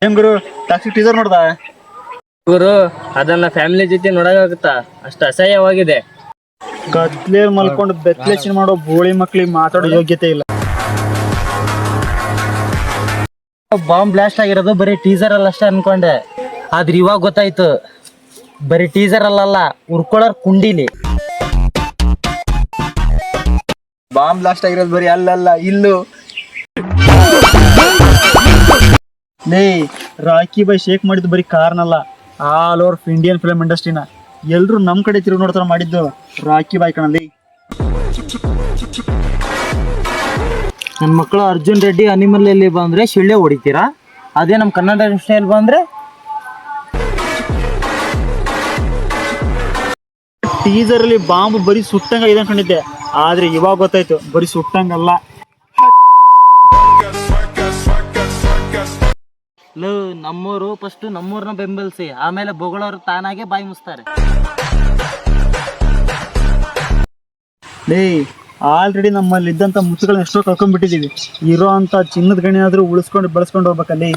ಏನ್ ಗುರು toxic teaser ನೋಡ್ದ? ಗುರು ಅದನ್ನ ಫ್ಯಾಮಿಲಿ ಜೊತೆ ನೋಡೋಕ್ಕಾಗುತ್ತಾ? ಅಷ್ಟು ಅಸಹ್ಯವಾಗಿದೆ. ಕತ್ಲೆ ಮಲ್ಕೊಂಡು ಬೆತ್ಲೆಸಿನ ಮಾಡೋ ಬೋಳಿ ಮಕ್ಳಿಗೆ ಮಾತಾಡೋ ಯೋಗ್ಯತೆ ಇಲ್ಲ. ಬಾಂಬ್ ಬ್ಲಾಸ್ಟ್ ಆಗಿರೋದು ಬರೀ ಟೀಸರ್ ಅಲ್ಲ ಅಷ್ಟೇ ಅನ್ಕೊಂಡೆ, ಆದ್ರೆ ಇವಾಗ ಗೊತ್ತಾಯ್ತು ಬರೀ ಟೀಸರ್ ಅಲ್ಲಲ್ಲ, ಉರ್ಕೊಳ್ಳೋರ್ ಕುಂಡಿಲಿ. ಬಾಂಬ್ ಬ್ಲಾಸ್ಟ್ ಆಗಿರೋದು ಬರೀ ಅಲ್ಲಲ್ಲ ಇಲ್ಲು. ಲೇ ರಾಕಿ ಬಾಯ್ ಶೇಕ್ ಮಾಡಿದ್ದು ಬರೀ ಕಾರ್ನಲ್ಲ, ಆಲ್ ಓವರ್ ಇಂಡಿಯನ್ ಫಿಲ್ಮ್ ಇಂಡಸ್ಟ್ರಿನ ಎಲ್ರು ನಮ್ ಕಡೆ ತಿರುಗಿ ನೋಡ್ತಾರ ಮಾಡಿದ್ದು ರಾಕಿ ಬಾಯ್ ಕಣಲ್ಲಿ. ನನ್ನ ಮಕ್ಕಳು ಅರ್ಜುನ್ ರೆಡ್ಡಿ ಅನಿಮಲ್ ಅಲ್ಲಿ ಬಂದ್ರೆ ಶಿಳ್ಳೆ ಹೊಡಿತೀರಾ, ಅದೇ ನಮ್ಮ ಕನ್ನಡ ಸ್ಟೈಲ್ ಬಂದ್ರೆ ಟೀಸರ್ ಅಲ್ಲಿ ಬಾಂಬ್ ಬರೀ ಸುಟ್ಟಂಗ ಇದೆ ಅನ್ಕೊಂಡಿದ್ದೆ, ಆದ್ರೆ ಇವಾಗ ಗೊತ್ತಾಯ್ತು ಬರೀ ಸುಟ್ಟಂಗಲ್ಲ. ನಮ್ಮೂರು ಫಸ್ಟ್ ನಮ್ಮೂರ್ನ ಬೆಂಬಲಿಸಿ, ಆಮೇಲೆ ಬೊಗಳವರು ತಾನಾಗೆ ಬಾಯಿ ಮುಸ್ತಾರೆ. ಲೇ ಆಲ್ರೆಡಿ ನಮ್ಮಲ್ಲಿ ಇದ್ದಂತ ಮುತ್ತುಗಳನ್ನ ಎಷ್ಟೋ ಕಳ್ಕೊಂಡ್ಬಿಟ್ಟಿದೀವಿ, ಇರೋ ಅಂತ ಚಿನ್ನದ ಗಣಿ ಆದ್ರೂ ಉಳಿಸ್ಕೊಂಡು ಬೆಳೆಸ್ಕೊಂಡು ಹೋಗ್ಬೇಕಲ್ಲಿ.